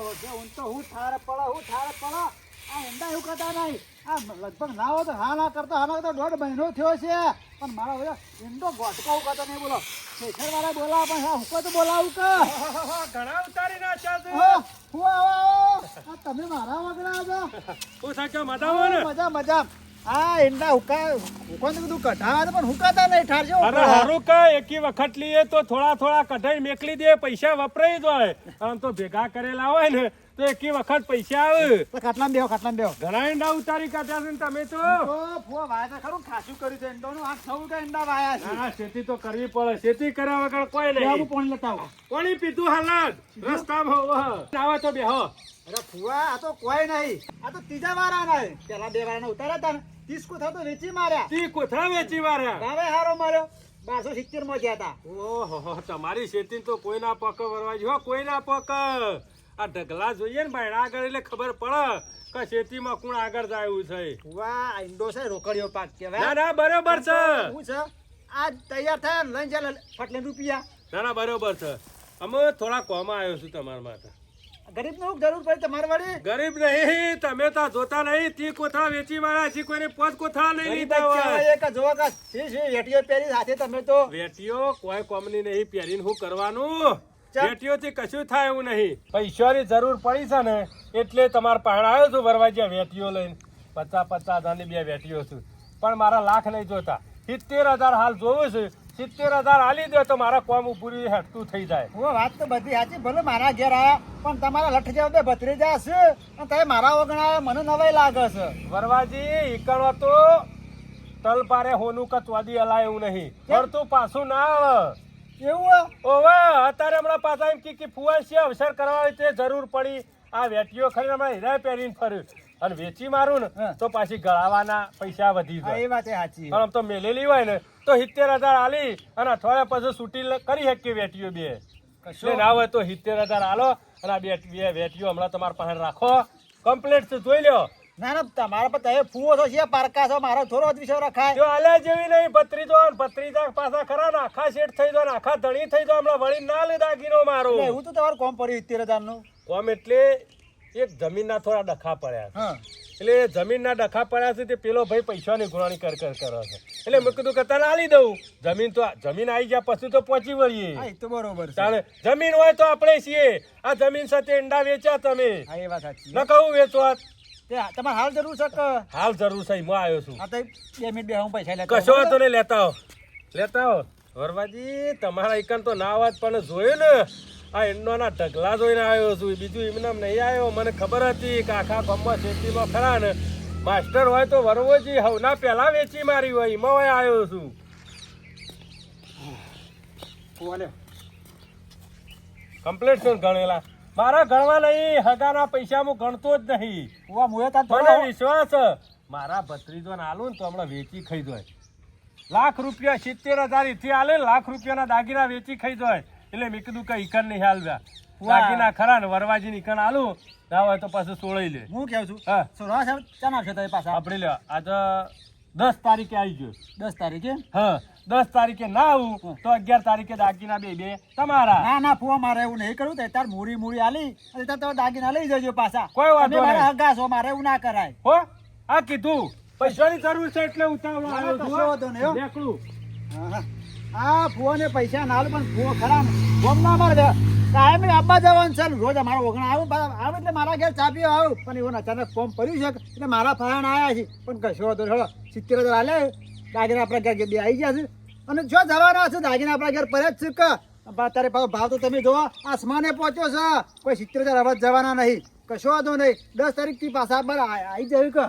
હું તો હું ઠાર પડો આ ઊંડા એવું કરતા નહીં આ લગભગ ના હોય તો હા ના કરતા દોઢ મહિનો થયો છે પણ મારો બધા ઈંડો ગોટકો કરતો નહીં બોલો શેખર વાળા બોલાવ પણ હા હું તો બોલાવું કે ઘણા ઉતારી નાખ્યા છે. હું આવો તમે મારા વગડા છો હું સાચો મજામાં ને? મજા આ ઈંડા હુકાન બધું કઢાવા પણ હુકાતા નહીં ઠાર છે અરે હારું કે એકી વખત લઈએ તો થોડા કઢાઈ મેકલી દે પૈસા વપરાઈ જાય આમ તો ભેગા કરેલા હોય ને તો એકી વખત પૈસા આવે. ખાટલામાં બેહો ઘણા ઈંડા ઉતારી કાઢ્યા છે ને તમે તો. ફુવા વાયા તો ખરું ખાસું કર્યું છે ઈંડાનું આ 6 ઈંડા વાયા છે. હા ખેતી તો કરવી પડે ખેતી કર્યા વગર કોઈ હું નહીં. પાણી લેતા આવું કોણી પીધું હાલત રસ્તામાં હોવ આવો તો બેહો. અરે ફુવા આ તો કોઈ નહીં આ તો ત્રીજા વાળા નહીં પેલા 2 વાળાને ઉતાર્યા હતા ને 30 કોથળા તો વેચી માર્યા તી કોથળા વેચી માર્યા. ભાવે હારો માર્યો 1270 માં ગયા હતા. ઓહો તમારી ખેતી તો કોઈ ના પક વરવાજી હો કોઈ ના પક. આ ઢગલા જોઈએ ને ભાઈ આગળ એટલે ખબર પડે કે ખેતીમાં કોણ આગળ જાય એવું છે. ફુવા આ ઈંડો છે રોકડીયો પાક કહેવાય. ના ના બરોબર છે. શું છે આ તૈયાર થાય ને લઈને ચાલે ફટલે રૂપિયા. ના ના બરોબર છે. અમે થોડા કોમાં આવ્યો છું તમારા માટે. ગરીબ નું જરૂર પડે તમારે વળી. ગરીબ નહીં તમે તો જોતા નહીં તી કોથળા વેચી માર્યા છે કોઈને 5 કોથળા નહીં લીધા હોય. એક જોવા વેટીઓ પહેરી સાથે તમે તો વેટીઓ કોઈ કોમની નહીં પહેરીને શું કરવાનું? વેટીઓથી કશું થાય એવું નહીં. પૈસાની જરૂર પડી છે ને એટલે તમારા પાસે આવ્યો છું વરવાજીયા વેટીઓ લઈને 50 હજારની 2 વેટીઓ છું પણ મારા લાખ નહીં જોતા 70,000 હાલ જોવું છે. 70,000 આલી દો તો મારા કોમ પૂરી હેઠતું થઈ જાય. હું વાત તો બધી સાચી ભલે મારા ઘેર આયા પણ તમારા લઠ જેવા બે ભત્રીજા છે અને તમે મારા વગણ આયા મને નવાઈ લાગે છે. વરવાજી ઈકણો તો તલ પારે હોનું કે ચોદી હલાય એવું નહીં ફરતું પાછું ના આવે એવું ઓવે અત્યારે હમણાં પાછા એમ કે ફુવાન છે અવસર કરવા તે જરૂર પડી આ વેટીઓ ખરી હમણાં હીરા પહેરીને ફર્યું અને વેચી મારું ને તો પાછી ગળાવાના પૈસા વધી એ જાય. વાત સાચી. આમ તો મેલેલી હોય ને તો 70,000 આલી અને અઠવાડિયા પછી છૂટી કરી શકીએ વેટીઓ બે. કશું ના હોય તો 70,000 આલો અને આ બે વેટીઓ હમણાં તમારા પાસે રાખો કમ્પ્લીટ છે જોઈ લ્યો. ના ના તમારા પર તમે ફૂવો છો છે પારકા છો મારો થોડો જ વિષય રખાય. જો આલ્યા જેવી નહીં ભત્રીજા પાછા ખરા ને આખા શેઠ થઈ જાય ને આખા ધણી થઈ જાય હમણાં વળી ના લે દાગીનો મારો. એવું તો તમારું કોમ પડ્યું 70,000 નું. કોમ એટલે એક જમીનના થોડા ડખા પડ્યા છે. એટલે જમીનના ડખા પડ્યા છે તે પેલો ભાઈ પૈસાની ગુણાણી કર કરે છે એટલે મેં કીધું કે તને આલી દઉં. જમીન આવી ગયા પછી તો પહોંચી વળીએ. હા એ તો બરોબર છે. તાણે જમીન હોય તો આપણે છીએ. આ જમીન સાથે ઈંડા વેચ્યા તમે હા એ વાત સાચી. ન કહું વેચવા તમારે હાલ જરૂર છે કે હાલ જરૂર છે હું આવ્યો છું. હા તો 2 મિનિટ બે હું પૈસા લેતા કશો વાંધો નહીં લેતા હો વરવાજી તમારા ઈકન તો ના વાત પણ જોયું ને આ ઈંડોના ઢગલા જોઈને આવ્યો છું બીજું એમને નહીં આવ્યો. મને ખબર હતી કે આખા ગામમાં ખેતીમાં ખરા ને માસ્ટર હોય તો વરવોજી હવના પહેલા વેચી મારી હોય એમાં હોય આવ્યો છું. કમ્પ્લીટ છે ગણેલા મારા ગણવા નહીં હગાના પૈસા હું ગણતો જ નહીં. મને વિશ્વાસ મારા ભત્રીજો ને આલું ને તો હમણાં વેચી ખાઈ જાય. લાખ રૂપિયા 70,000 એથી આલે લાખ રૂપિયાના દાગીના વેચી ખાઈ જાય. એટલે મેં કીધું કે ઈકન નહીં હાલવ્યા દાગીના ખરા ને વરવાજી ઈકન આલું ના હોય તો પાછું સોળાઈ લે. હું કેવું છું હા સોળા સાહેબ ચા નાખશો તમે પાછા આપણે લે આજે 10 તારીખે આવી ગયો. 10 તારીખે હા 10 તારીખે ના આવું તો 11 તારીખે દાગીના બે તમારા. ના ફુવા મારે એવું નહીં કરવું તો તાર મૂડી આલી અને તાર તમે દાગીના લઈ જજો પાછા. કોઈ વાંધો તમે મારા નહીં. હગા છો મારે એવું ના કરાય. હો આ કીધું પૈસાની જરૂર છે એટલે ઉતાવળ ના, આવ્યો કશો છું, હો. વાંધો નહીં, હો. દેખલું. આ ફુવાને પૈસા ના આલું પણ ફુવો ખરા ગમ ના મારે કાયમ આપવા જવાનું છે રોજ અમારા વગણા આવું એટલે મારા ઘેર ચા પીવા આવું પણ એવું અચાનક ફોર્મ પડ્યું છે એટલે મારા ફાયણ આવ્યા છે પણ કશો વાંધો નહીં. 70,000 હાલે દાગીના આપણા ઘેર બે આવી ગયા છે અને જો જવાના છે દાગીના આપણા ઘેર પડે જ છે કે તારે પાછો ભાવ તો તમે જોવો આસમાને પહોંચ્યો છે કોઈ 70,000 અવાજ જવાના નહીં કશો વાંધો નહીં. 10 તારીખથી પાછા બર આવી જયું કે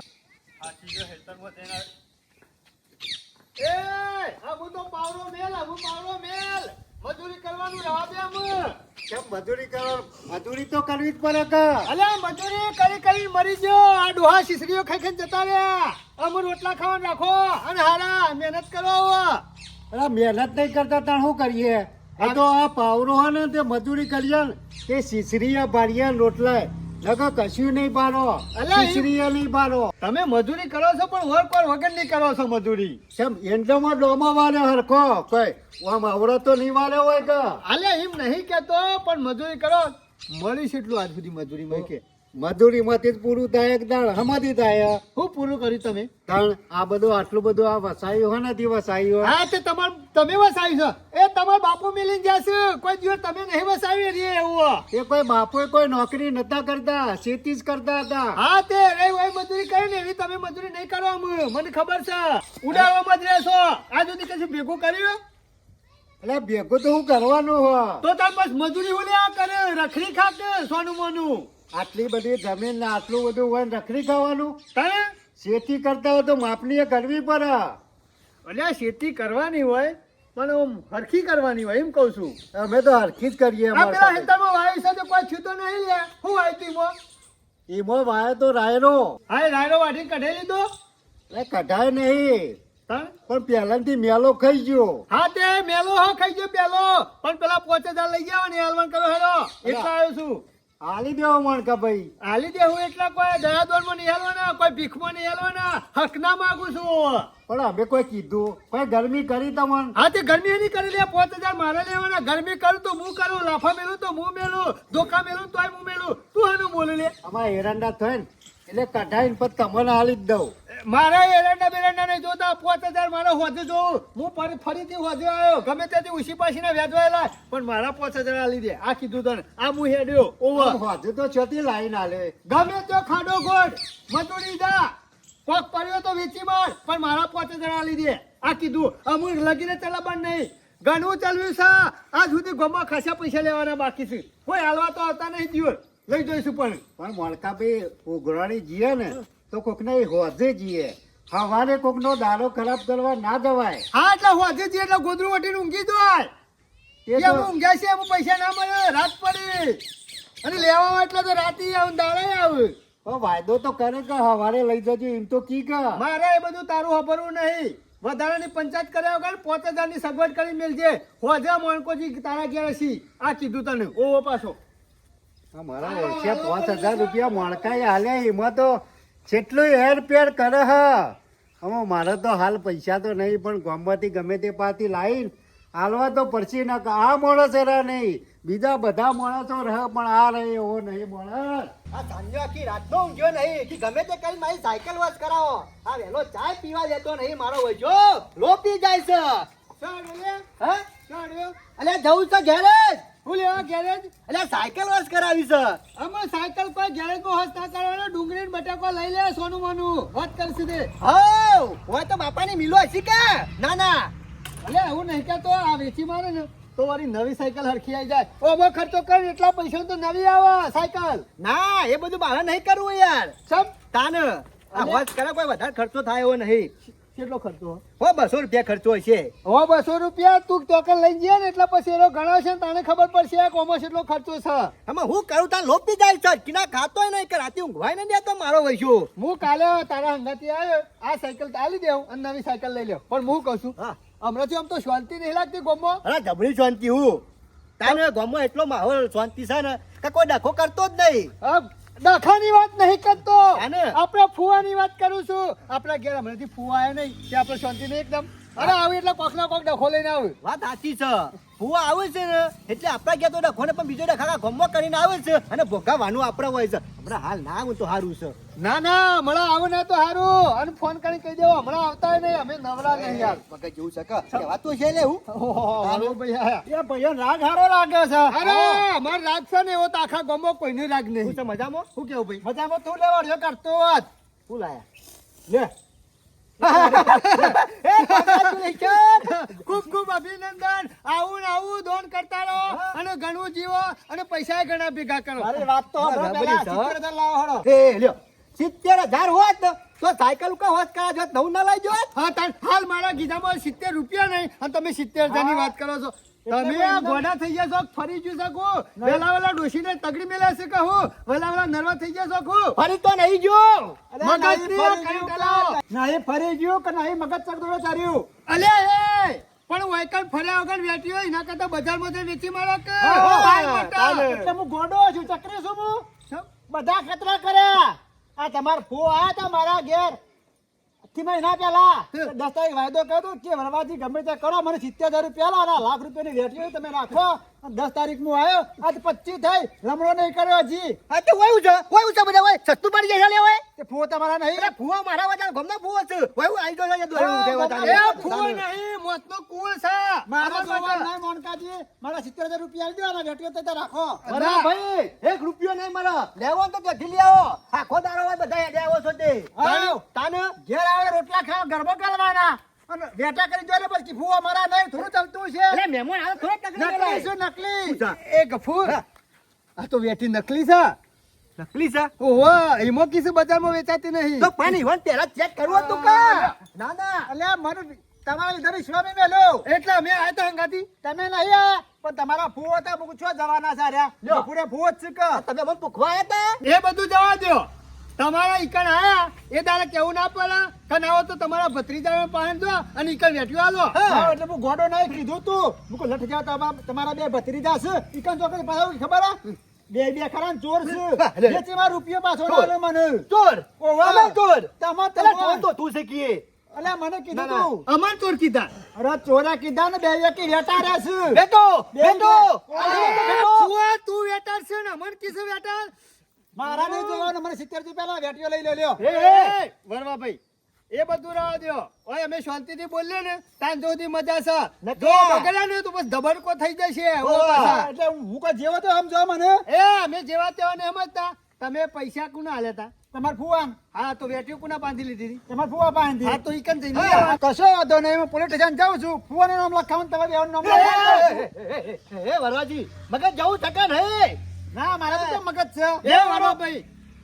મજૂરી કરવાનું રવા દે મજૂરી તો કરવી જ પડે કે અલ્યા મજૂરી કરી મરી ગયો આ ડોહા શીસડીઓ ખાઈ જતા રહ્યા. અમુ રોટલા ખાવા રાખો અને હારા મહેનત કરો. અરે મહેનત નહીં કરતા તાણ શું કરીએ? આ તો આ પાવરો હોય ને તે મજૂરી કરીએ ને તે શીસરીએ બારીએ રોટલા નકર કશું નહીં બારો શીસરીએ નહીં બારો. તમે મજૂરી કરો છો પણ વર વગર નહીં કરો છો મજૂરી. કેમ એંડોમાં ડોમા વાળે હરખો કોઈ આમ આવડો તો નહીં વાળે હોય કે અલ્યા એમ નહીં કેતો પણ મજૂરી કરો મળી છે એટલું આજ સુધી મજૂરીમાં કે મજૂરીમાંથી જ પૂરું થાય એક દાળ હમાથી થાય હું પૂરું કર્યું તમે તાણ આ બધું આટલું બધું આ વસાયું હોય નથી વસાયું હોય. હા તે તમે વસાવ્યું છે એ તમારા બાપુ મિલીને જશે કોઈ દિવસ તમે નહીં વસાવી રે એવું એ કોઈ બાપુએ કોઈ નોકરી નતા કરતા ખેતી જ કરતા હતા. હા તે રે હોય મજૂરી કરી ને એવી તમે મજૂરી નહીં કરો મને ખબર છે ઉડાવવામાં જ રહેશો આજ સુધી કશું ભેગું કર્યું એટલે ભેગું તો હું કરવાનું હોય. તો તાર બસ મજૂરી ઓલ્યા કરે રખડી ખાતે સોનું મોનું આટલી બધી જમીન ને આટલું બધું હોય ને રખડી ખાવાનું. તારે ખેતી કરતા હોય તો માપની કરવી પડે. અલ્યા ખેતી કરવાની હોય પણ આમ હરખી કરવાની હોય એમ કહું છું અમે તો હરખી જ કરીએ. આ પેલા હેતરમાં વાવી છે તો કોઈ છૂતો નહીં લે હું વાવી મો ઈમો વાયો તો રાયરો હા રાયરો વાઢી કઢાઈ લીધો એ કઢાય નહીં તારે પણ પહેલાથી મેલો ખાઈ ગયો. હા તે મેલો હા ખાઈ ગયો પેલો પણ પેલા 5000 લઈ જાવ ને હાલવાન કરો હેલો એટલા આવ્યો છું હાલી દેવો મણકા ભાઈ. હાલી દે હું એટલા કોઈ દયાદોરમાં નહીં હાલવાના કોઈ ભીખમાં નહીં હાલવાના હક ના માંગુ છું પણ અમે કોઈ કીધું કોઈ ગરમી કરી તમને. હા તે ગરમી એની કરી લે 5000 મારે લેવાના ગરમી કરું તો હું કરું લાફા મેલું તો હું મેલું ધોકા મેલું તોય હું મેલું તું આનું બોલી લે અમારા એરંડા થાય ને એટલે કઢાઈને પછી તમને હાલી જ દઉં. મારા એરંડા બેરંડા નહીં જોતા 5000 મારે હોજે જોઉં હું ફરીથી હોજે આવ્યો ગમે ત્યાંથી ઉસી પાસીને વ્યાજવાયેલા પણ મારા 5000 આલી દે આ કીધું તને આ હું હેડ્યો ઓવર હજુ તો છતી લાઈન હાલે. ગમે તો ખાડો ગોળ મજૂરી જા કોક પડ્યો તો વેચી માર પણ મારા 5000 આલી દે આ કીધું અમુક લગીને ચલાવવાનું નહીં ઘણું ચાલ્યું છે આજ સુધી ગોમાં ખાસા પૈસા લેવાના બાકી છે કોઈ હાલવા તો આવતા નહીં દિવસ લઈ જઈશું પણ મણકા ભાઈ ઉઘરાણી જીએ ને તો કોકને હોજે જીએ. હવારે કોકનો દાડો ખરાબ કરવા ના જવાય. હા એટલે હોજે જઈએ એટલે ગોદરું વટીને ઊંઘી જાય એ એમ તો ઊંઘ્યા છે એમ પૈસા ના મળે રાત પડી અને લેવા એટલે તો રાતે આવે દાડે આવે વાયદો તો કરે કે હવારે લઈ જજો એમ તો કી કે મારે એ બધું તારું ખબરવું નહીં વધારાની પંચાયત કર્યા વગર 5000 ની સગવડ કરી મેલજે હોજા મોણકોજી તારા ઘેર છી આ કીધું તને ઓવો પાછો મારા ઓછે 5000 રૂપિયા મણકાએ હાલ્યા એમાં તો કેટલું હેર પેર કરે હ. હવે મારે તો હાલ પૈસા તો નહીં પણ ગામમાંથી ગમે તે પાથી લાવીને હાલવા તો પડશે ના કે આ માણસ રહે નહીં બીજા બધા માણસો રહે પણ આ રહે એવો નહીં માણસ. આ સાંજે આખી રાતનો ઊંઘ્યો નહીં કે ગમે તે કરી મારી સાયકલ વોશ કરાવો આ વેલો ચાય પીવા દેતો નહીં મારો વજો લોપી જાય છે હા અલે જવું છે ગેરેજ હું લેવા ગેરેજ અલે સાયકલ વોશ કરાવી છે અમે સાયકલ કોઈ ગેરેજ માં વોશ ના કરવાનો ડુંગળી ને બટાકો લઈ લે સોનું મોનું વાત કરશે દે હા હોય તો બાપાની મિલો હશે કે ના ના અલે એવું નહીં કે તો આ વેચી મારે ને તો વારી નવી સાયકલ હરખી આવી જાય ઓમો ખર્ચો કર એટલા પૈસા તો નવી આવે સાયકલ ના એ બધું બહાર નહીં કરવું યાર સબ તાન આ વોશ કરે કોઈ વધારે ખર્ચો થાય એવો નહીં કેટલો ખર્ચો હો 200 રૂપિયા ખર્ચો હશે હો 200 રૂપિયા તું ટોકન લઈ જઈએ ને એટલે પછી એનો ગણાવ છે તને ખબર પડશે આ કોમર્સ એટલો ખર્ચો છે અમે હું કરું તાર લોપી જાય છે કિના ખાતોય નહીં કે રાતે ઊંઘવાય ને દે તો મારો વઈશો હું કાલે તારા હંગાથી આવ્યો આ સાયકલ તાલી દેવું અને નવી સાયકલ લઈ લ્યો પણ હું કહું છું હમણાંથી આમ તો શાંતિ નહીં લાગતી ગોમમાં અરે જબરી શાંતિ હું તારે ગોમમાં એટલો માહોલ શાંતિ છે ને કે કોઈ ડખો કરતો જ નહીં ડખાની વાત નહીં કરતો આપણે ફુવાની વાત કરું છું આપણા ઘેર હમણાંથી ફુવા આવ્યા નહીં કે આપણે શાંતિ નહીં એકદમ અરે આવે એટલે કોક ના કોક ડખો લઈને આવે વાત સાચી છે ફુવા આવે છે ને એટલે આપણા ઘેર તો ડખો ને પણ બીજો ડખા ગોમમાં કરીને આવે છે અને ભોગાવાનું આપણે હોય છે હમણાં હાલ ના આવું તો સારું છે ના ના હમણાં આવો ને તો સારું અને ફોન કરી કહી દેવો હમણાં આવતા નહીં અમે નવરા નહીં યાર મગજ જેવું છે કહેવાતું છે લે હું એ ભાઈઓ રાગ હારો લાગે છે અરે અમાર રાગ છે ને એવો તો આખા ગોમો કોઈનો રાગ નહીં શું મજામાં શું કેવું ભાઈ મજામાં તું લેવાડ્યો કરતો હોત શું લાયા લે ખૂબ ખૂબ અભિનંદન આવું આવું દોન કરતા રહો અને ઘણું જીવો અને પૈસા ઘણા ભેગા કરો અરે વાત તો 70000 લાવો હળો એ લ્યો 70000 હોત તો સાયકલ કા હોત કા જો નવું ના લઈ જો હા તાર હાલ મારા ગીધામાં 70 રૂપિયા નહીં અને તમે 70000 ની વાત કરો છો તમે આ ગોડા થઈ જશો ફરી જુ શકો વેલા ડોશીને તગડી મેલા છે કહું વેલા નરવા થઈ જશો કહું ફરી તો નહીં જો મગજ નહીં ફરી ગયો કે નહીં મગજ ચકદોડો ચાર્યું અલે એ પણ વાયકલ ફર્યા વગર વેઠી હોય એના કરતા બજારમાં વેચી મારો કે એટલે હું ગોડો છું ચકરી છું હું બધા ખતરા કર્યા આ તમાર ફો આયા તા મારા ઘેર મહિના પેલા 10 તારીખ વાયદો કર્યો કે વરવાજી ગમે તે કરો મને 70000 રૂપિયા લાવો લાખ રૂપિયાની વેઠી હોય તમે રાખો 10 તારીખ હું આવ્યો આજ 25 થઈ લમણો નહીં કર્યો હજી. હા તો હોય છે બધા હોય સસ્તું પડી જાય લેવાય તે ફૂવો તમારા નહીં અરે ફુવા મારા વાળા ગમના ફુવા છે હોય આઈ ગયો છે દોડ્યું ઉઠે વાતા એ ફૂવો નહીં મોતનો કુળ છે મારા જોવા નહીં મોનકાજી મારા 70,000 રૂપિયા આલી દો અને વેટીઓ તો રાખો. અરે ભાઈ 1 રૂપિયો નહીં મારા લેવો તો ત્યાંથી લઈ આવો આખો દારો હોય બધા હેડે આવો છો તે આવ. તાને ઘેર આવે રોટલા ખાવ ગરબો કરવાના અને વેટા કરી જોડે પછી ફૂવો મારા નહીં થોડું ચાલતું છે. અરે મહેમાન આવે થોડો તકલીફ નકલી શું નકલી? એ ગફૂર આ તો વેટી નકલી છે નકલી છે ઓહો એમાં કીધું બજારમાં વેચાતી નહીં તો પાણી વન પેલા ચેક કરવું હતું કા ના ના અલ્યા મને તમારા લીધે વિશ્વાસ નહીં મેલ્યો. એટલે અમે આયા તા હંગાથી તમે નહીં આયા પણ તમારા ફૂવો હતા મુક છો જવાના છે લ્યો. રહ્યા પૂરે ફૂવો જ છે કે. તમે મને પૂછવા આવ્યા હતા એ બધું જવા દો તમારા ઈકણ આયા એ દાડે કેવું ના પડે કન આવો તો તમારા ભત્રીજા પાસે જો અને ઈકણ વેટ્યો આલો હા, એટલે હું ગોડો નહીં કીધું તું મુકો લઠ જાવ તમારા બે ભત્રીજા છે ઈકન ચોકડી પાછો ખબર હે? બે ખરા ને ચોર છે વેચીમાં રૂપિયો પાછો ના આલ્યો મને. ચોર ઓવા. અમે ચોર તમે અરે ચોર તો તું છે કીએ અલ્યા મને કીધું તું. અમાર ચોર કીધા અરે ચોરા કીધા ને બે એકી વેટા રહ્યા છે. બેટો બેટો. બેટો ફુવા તું વેટાર છે ને અમન કીધું વેટાર મારા નહીં જોવાનું મને 70 થી પહેલા વેટીઓ લઈ લ્યો. એ વરવા ભાઈ એ બધું રહેવા દ્યો ઓય અમે શાંતિથી બોલીએ ને તાન સુધી મજા છે જો બગડ્યા ને તો બસ ધબડકો થઈ જશે ઓ પાછા. એટલે હું કોઈ જેવો તો સમજો મને. એ અમે જેવા તેવા ને એમ જ તા તમે પૈસા કુના આલ્યા તા તમાર ફુવાન હા તો વેટ્યો કુના બાંધી લીધી હતી તમાર ફુવા પાસેથી. હા તો ઈકન જઈને હા, લેવા. કશો વાંધો નહીં હું પોલીસ સ્ટેશન જાઉં છું ફુવાનું નામ લખાવું ને તમારે બેવાનું નામ લખાવું. એ વરવાજી મગજ જવું શકે નહીં ના મારા તો કેમ મગજ છે. એ વરવા ભાઈ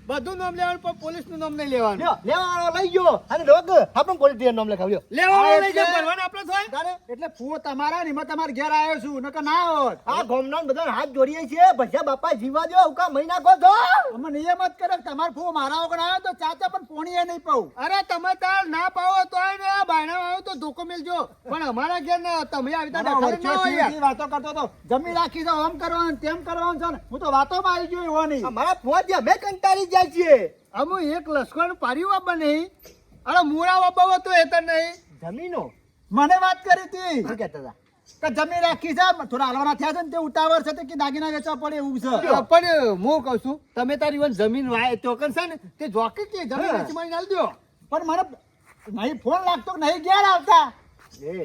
બધું નામ લેવાનું પણ પોલીસ નું નામ નહીં લેવાનું લ્યો લેવાનો લઈ ગયો અને લોક આપણને પોલીસ નામ લખાવ્યો લેવાનું લઈ એટલે- જાય ભરવાનું આપણે થાય તારે એટલે ફુવો તમારા ને એમાં તમારે ઘેર આવ્યો છું નકર ના હોત. આ ગોમના બધા હાથ જોડીએ છીએ ભસ્યા બાપા જીવા દો ઉકા મહિના કો છો અમે નિયમ જ કરે કે તમારો ફુવો મારા વગર આવ્યો તો ચાચા પણ પોણીએ નહીં પાઉં. અરે તમે તાર ના પાવો તો ને આ બાયણા આવો તો ધોકો મેલજો પણ અમારા ઘેર ને તમે આવી તા મારા ડખર ના હોય વર્ષોથી યાર. જે વાતો કરતો હતો જમી રાખી દો આમ કરવાનું તેમ કરવાનું છે ને હું તો વાતોમાં આવી ગયો એવો નહીં. અમારા ફોજી અમે કંટાળી જાય છીએ અમુ એક લશ્કર પાર્યું વાપા નહીં અરે મૂળા વાપા તો એ તો નહીં જમીનો મને વાત કરી હતી શું કહેતા હતા કે જમી રાખી છે થોડા હાલવાના થયા છે ને તે ઉતાવળ છે તે કે દાગીના વેચવા પડે એવું છે. પણ હું કહું છું તમે તારી વન જમીન વાય ચોકન છે ને તે જોકી કે જમીન હા. વેચી મારી નાલ દો પણ મને નહીં ફોન લાગતો કે નહીં ઘેર આવતા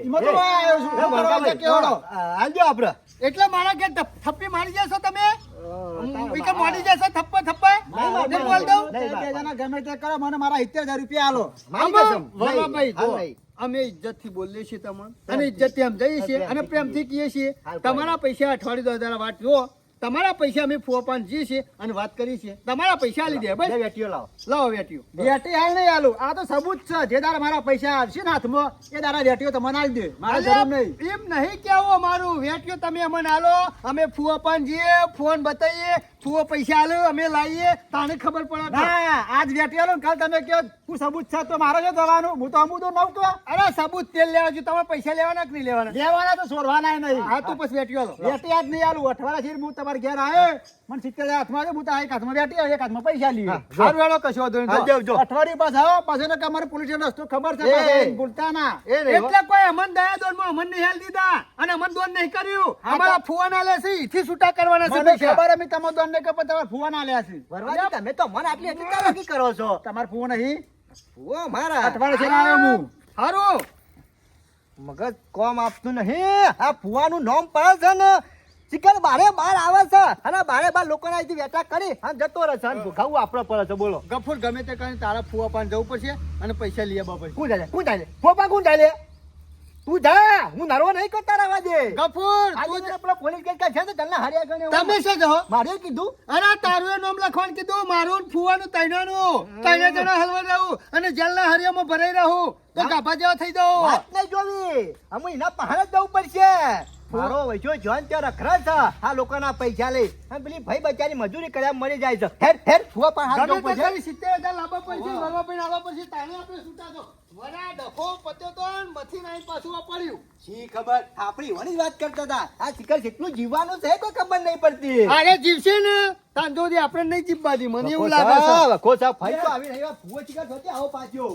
એમાં તો વાય આવ્યો છું. શું કરવા છે કેવડો? આલજો આપડે એટલે મારા ઘેર થપ્પી મારી જશો તમે વિકે મોડી જશો થપ્પા થપ્પા નહીં બોલ દઉં બે જણા ગમે તે કરો મને મારા 70,000 રૂપિયા આલો. વરવાભાઈ જો અમે ઇજ્જત થી બોલીએ છીએ તમને અને ઇજ્જત થી સમજાવીએ છીએ અને પ્રેમથી કહીએ છીએ તમારા પૈસા અઠવાડિયું 10,000 વાત જો તમારા પૈસા અમે ફોપાન જઈએ છીએ અને વાત કરીએ છીએ તમારા પૈસા આલી દે બસ વેટીઓ લાવો લાવો વેટીઓ વેટી હાલ નહીં આલું આ તો સબૂત છે જે દાડા મારા પૈસા આવશે ને હાથમાં એ દાડા વેટીઓ તમને આલી દે મારે જરૂર નહીં. એમ નહીં કેવું અમારું વેટીઓ તમે અમને આલો અમે ફોપાન જઈએ ફોન બતાવીએ ફુઓ પૈસા આલો અમે લાવીએ તાને ખબર પડે ના આજ વેટી આલો ને કાલ તમે કહો હું સબૂત છે તો મારે જો જવાનું હું તો અમુદો નવ કહો અરે સબૂત તેલ લેવા જો તમારે પૈસા લેવાના કે નહીં લેવાના લેવાના તો છોડવાના નહીં. હા તો પછી વેટીઓ આલો વેટી આજ નહીં આલું અઠવાડિયા થી હું તમારે ઘેર આવ્યો મને 70,000 હાથમાં છે હું તો એક હાથમાં વેટી આવ્યો એક હાથમાં પૈસા લઈએ. સારું હેડો કશો વાંધો નહીં. હા, જો. અઠવાડિયે પાછા આવો પાછો ને કે અમારે પોલીસ રસ્તો ખબર છે એ. પાછા ભૂલતા ના. એ નહીં એટલે કોઈ અમન દયા દોનમાં અમન નહીં હાલ દીધા અને અમન દોન નહીં કર્યું અમારા ફુવાના લે છે ઈથી છૂટા કરવાના છે મને પૈસા. ખબર અમે તમે દોન ને કે પણ તમારા ફુવા ના લ્યા છે. વરવાજી તમે તો મને આટલી એટલી ચાલાકી કરો છો તમારા ફુવા નહીં ઓ મારા અઠવાડિયે છે આવ્યો હું. હારું મગજ કોમ આપતું નહીં આ ફુવાનું નામ પડે છે ને ચિકન બારે બાર આવે છે અને બારે બાર લોકોને અહીંથી વેટા કરી અને જતો રહે છે અને ભૂખાવું આપણે પડે છે બોલો ગફુર ગમે તે કરીને તારા ફુવા પાન જવું પડશે અને પૈસા લઈ આવવા પડશે. કોણ ચાલે ફોપા કોણ ચાલે તું જા હું નરવો નહીં કરતા રહેવા દે ગફુર આજે તું જ- પેલા પોલીસ કેસ છે ને તને હાર્યા ગણે તમે શું કહો મારે કીધું અરે તારું એ નામ લખવાનું કીધું મારું ને ફુવાનું તૈનાનું તૈને જણા હલવા રહું અને જેલના હરિયામાં ભરાઈ રહું તો ગાભા જેવા થઈ જાઓ વાત નહીં જોવી અમે એના પહાડ જ જવું પડશે મારો વૈજો જોન ત્યાં રખડા છે આ લોકોના પૈસા લઈ અને પેલી ભાઈ બચારી મજૂરી કર્યા મરી જાય છે હેર હેર ફુવા પણ હાથ જવું ગમે તે પડશે કરી 70,000 લાવવા પડશે વરવા પણ આવવા પડશે તાણે આપણે છૂટા છો વરા ડખો પત્યો તો ને મથી નાઈ પાછું પડ્યું શી ખબર આપણી વાની વાત કરતા હતા આ શિખર કેટલું જીવવાનું છે કોઈ ખબર નહીં પડતી અરે જીવશે ને તાંજોદી આપણે નહીં જીવવા દી મને એવું લાગે છે વખો સાહેબ ભાઈ તો આવી રહ્યા ફુવા શિખર થતી આવો પાછો